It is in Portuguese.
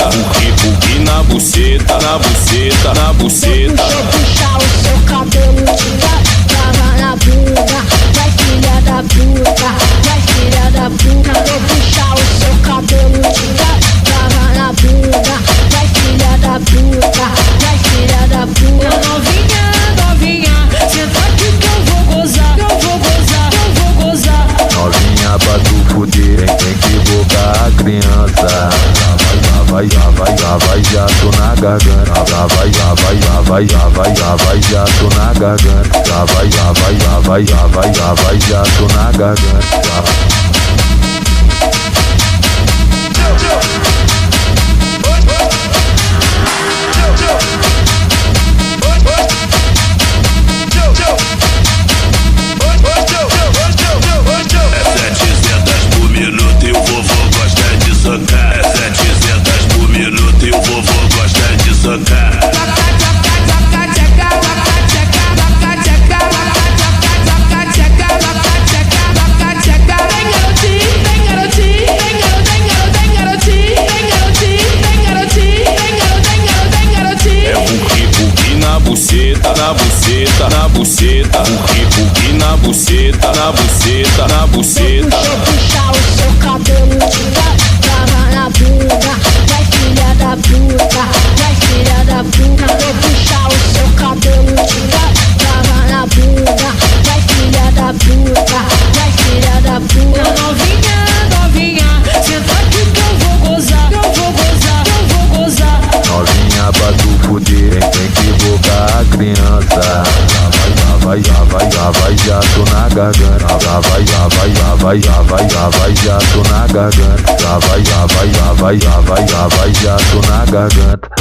buceta, buque na buceta, na buceta, na buceta. Deixa eu puxar o seu cabelo, tira, trava na bunda. Vai filha da puta, vai filha da puta. Vou puxar o seu cabelo, tira, trava na bunda. Vai filha da puta, vai filha da puta. Novinha, novinha, senta aqui que eu vou gozar, eu vou gozar, eu vou gozar. Novinha pra tu fuder, tem que bocar a criança. Já vai, já tô na garganta. Já vai, já tô na garganta. Já vai, já tô na garganta. Na buceta, na buceta, buque na buceta, na buceta, na buceta. Deixa eu puxar o seu cabelo, tira, trava na bunda. Vai filha da puta, vai filha da puta. Vou puxar o seu cabelo, tira, trava na bunda. Vai filha da puta, vai filha da puta. Novinha, novinha, senta aqui que eu vou gozar, eu vou gozar, eu vou gozar. Novinha pra tu fuder, tem que bocar a criança. Já vai, já tô na garganta. Já vai, já tô na garganta. Já vai, já tô na garganta.